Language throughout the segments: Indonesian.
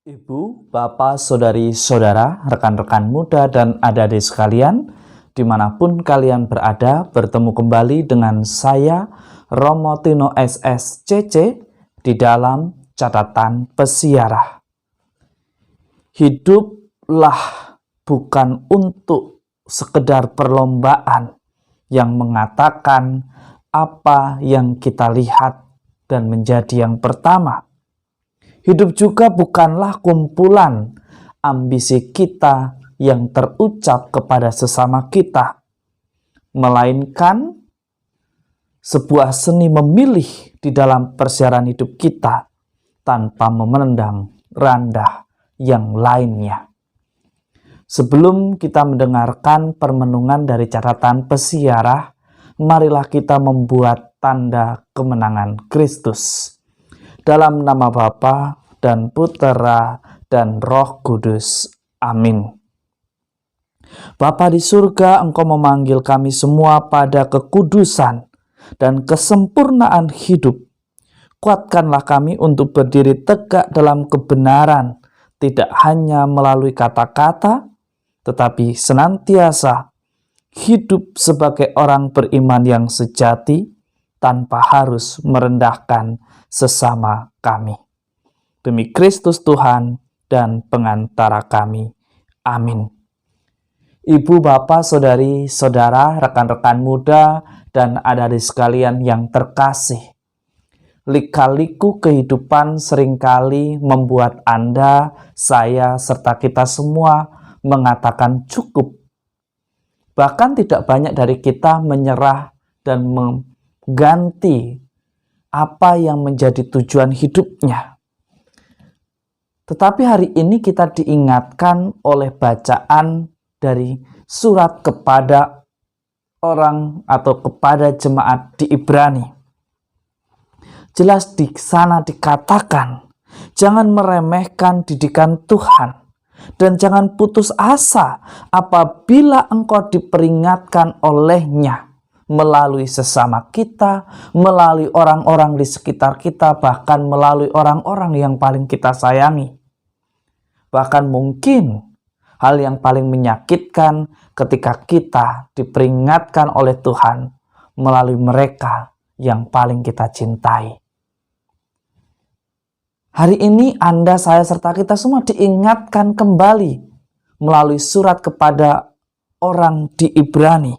Ibu, Bapak, Saudari, Saudara, rekan-rekan muda dan adik-adik sekalian, dimanapun kalian berada, bertemu kembali dengan saya, Romo Tino SSCC, di dalam catatan pesiarah. Hiduplah bukan untuk sekedar perlombaan yang mengatakan apa yang kita lihat dan menjadi yang pertama. Hidup juga bukanlah kumpulan ambisi kita yang terucap kepada sesama kita, melainkan sebuah seni memilih di dalam persiaran hidup kita tanpa memandang randah yang lainnya. Sebelum kita mendengarkan permenungan dari catatan pesiarah, marilah kita membuat tanda kemenangan Kristus. Dalam nama Bapa dan Putera dan Roh Kudus. Amin. Bapa di surga, Engkau memanggil kami semua pada kekudusan dan kesempurnaan hidup. Kuatkanlah kami untuk berdiri tegak dalam kebenaran, tidak hanya melalui kata-kata, tetapi senantiasa hidup sebagai orang beriman yang sejati, tanpa harus merendahkan sesama kami. Demi Kristus Tuhan dan pengantara kami. Amin. Ibu, Bapak, Saudari, Saudara, rekan-rekan muda, dan adik-adik sekalian yang terkasih. Lika-liku kehidupan seringkali membuat Anda, saya, serta kita semua mengatakan cukup. Bahkan tidak banyak dari kita menyerah dan ganti apa yang menjadi tujuan hidupnya. Tetapi hari ini kita diingatkan oleh bacaan dari surat kepada orang atau kepada jemaat di Ibrani. Jelas di sana dikatakan, jangan meremehkan didikan Tuhan dan jangan putus asa apabila engkau diperingatkan olehnya melalui sesama kita, melalui orang-orang di sekitar kita, bahkan melalui orang-orang yang paling kita sayangi. Bahkan mungkin hal yang paling menyakitkan ketika kita diperingatkan oleh Tuhan melalui mereka yang paling kita cintai. Hari ini Anda, saya, serta kita semua diingatkan kembali melalui surat kepada orang di Ibrani.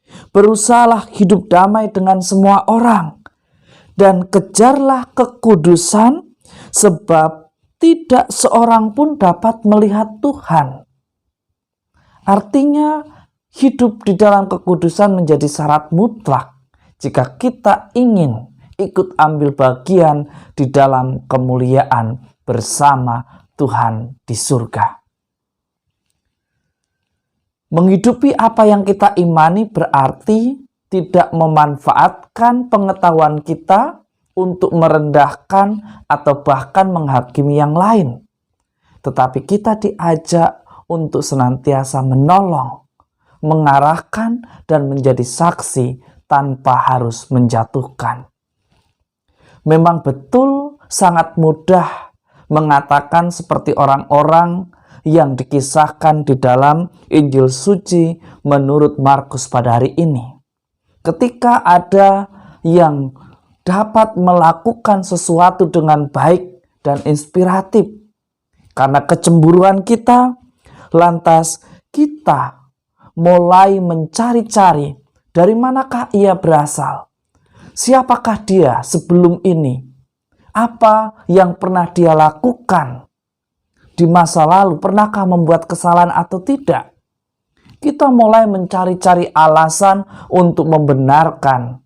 Berusahalah hidup damai dengan semua orang dan kejarlah kekudusan, sebab tidak seorang pun dapat melihat Tuhan. Artinya hidup di dalam kekudusan menjadi syarat mutlak jika kita ingin ikut ambil bagian di dalam kemuliaan bersama Tuhan di surga. Menghidupi apa yang kita imani berarti tidak memanfaatkan pengetahuan kita untuk merendahkan atau bahkan menghakimi yang lain. Tetapi kita diajak untuk senantiasa menolong, mengarahkan, dan menjadi saksi tanpa harus menjatuhkan. Memang betul sangat mudah mengatakan seperti orang-orang yang dikisahkan di dalam Injil suci menurut Markus pada hari ini. Ketika ada yang dapat melakukan sesuatu dengan baik dan inspiratif, karena kecemburuan kita, lantas kita mulai mencari-cari dari manakah ia berasal. Siapakah dia sebelum ini? Apa yang pernah dia lakukan di masa lalu? Pernahkah membuat kesalahan atau tidak? Kita mulai mencari-cari alasan untuk membenarkan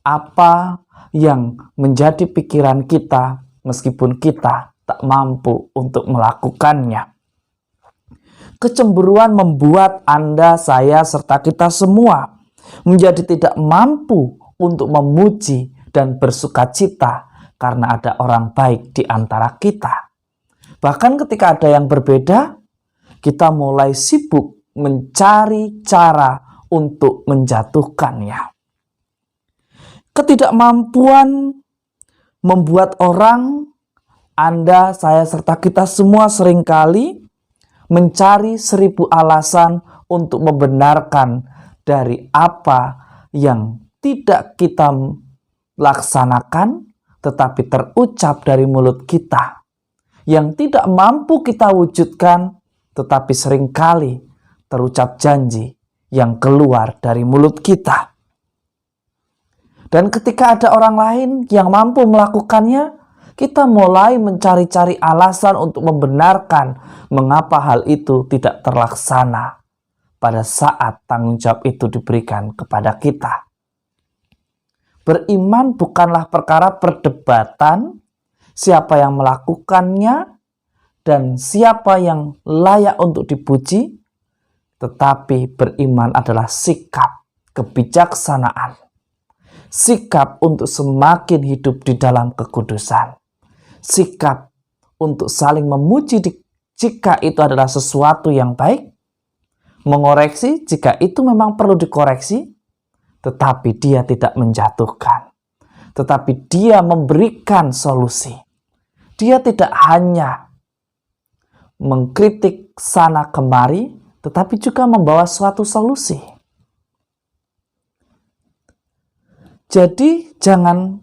apa yang menjadi pikiran kita, meskipun kita tak mampu untuk melakukannya. Kecemburuan membuat Anda, saya, serta kita semua menjadi tidak mampu untuk memuji dan bersukacita karena ada orang baik di antara kita. Bahkan ketika ada yang berbeda, kita mulai sibuk mencari cara untuk menjatuhkannya. Ketidakmampuan membuat orang Anda, saya, serta kita semua seringkali mencari 1000 alasan untuk membenarkan dari apa yang tidak kita laksanakan, tetapi terucap dari mulut kita, yang tidak mampu kita wujudkan, tetapi seringkali terucap janji yang keluar dari mulut kita. Dan ketika ada orang lain yang mampu melakukannya, kita mulai mencari-cari alasan untuk membenarkan mengapa hal itu tidak terlaksana pada saat tanggung jawab itu diberikan kepada kita. Beriman bukanlah perkara perdebatan siapa yang melakukannya dan siapa yang layak untuk dipuji, tetapi beriman adalah sikap kebijaksanaan, sikap untuk semakin hidup di dalam kekudusan, sikap untuk saling memuji jika itu adalah sesuatu yang baik, mengoreksi jika itu memang perlu dikoreksi, tetapi dia tidak menjatuhkan, tetapi dia memberikan solusi. Dia tidak hanya mengkritik sana kemari, tetapi juga membawa suatu solusi. Jadi jangan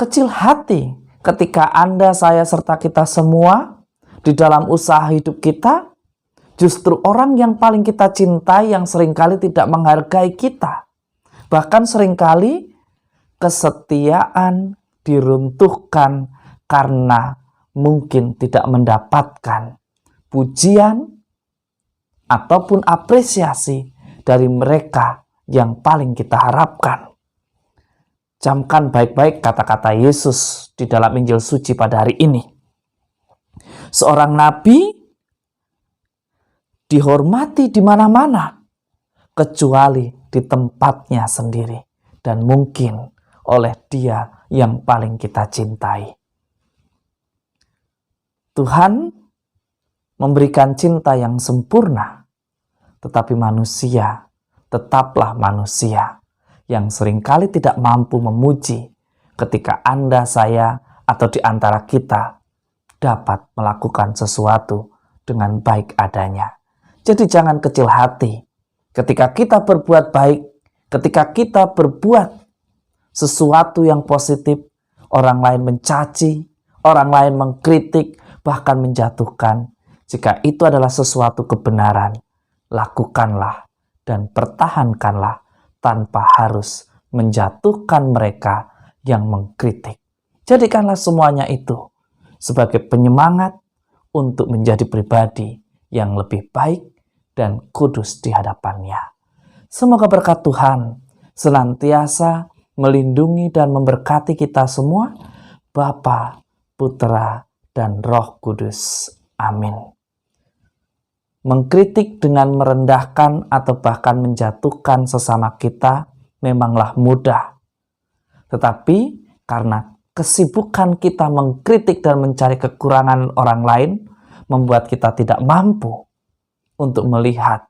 kecil hati ketika Anda, saya, serta kita semua di dalam usaha hidup kita, justru orang yang paling kita cintai yang seringkali tidak menghargai kita. Bahkan seringkali kesetiaan diruntuhkan karena mungkin tidak mendapatkan pujian ataupun apresiasi dari mereka yang paling kita harapkan. Camkan baik-baik kata-kata Yesus di dalam Injil suci pada hari ini. Seorang nabi dihormati di mana-mana, kecuali di tempatnya sendiri, dan mungkin oleh dia yang paling kita cintai. Tuhan memberikan cinta yang sempurna, tetapi manusia tetaplah manusia yang seringkali tidak mampu memuji ketika Anda, saya, atau di antara kita dapat melakukan sesuatu dengan baik adanya. Jadi jangan kecil hati ketika kita berbuat baik, ketika kita berbuat sesuatu yang positif, orang lain mencaci, orang lain mengkritik, bahkan menjatuhkan. Jika itu adalah sesuatu kebenaran, lakukanlah dan pertahankanlah tanpa harus menjatuhkan mereka yang mengkritik. Jadikanlah semuanya itu sebagai penyemangat untuk menjadi pribadi yang lebih baik dan kudus di hadapannya. Semoga berkat Tuhan senantiasa melindungi dan memberkati kita semua, Bapa, Putra, dan Roh Kudus. Amin. Mengkritik dengan merendahkan atau bahkan menjatuhkan sesama kita memanglah mudah. Tetapi karena kesibukan kita mengkritik dan mencari kekurangan orang lain, membuat kita tidak mampu untuk melihat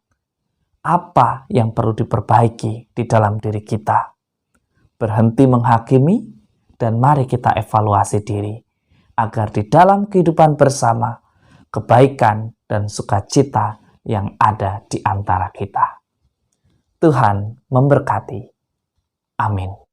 apa yang perlu diperbaiki di dalam diri kita. Berhenti menghakimi dan mari kita evaluasi diri, agar di dalam kehidupan bersama, kebaikan dan sukacita yang ada di antara kita. Tuhan memberkati. Amin.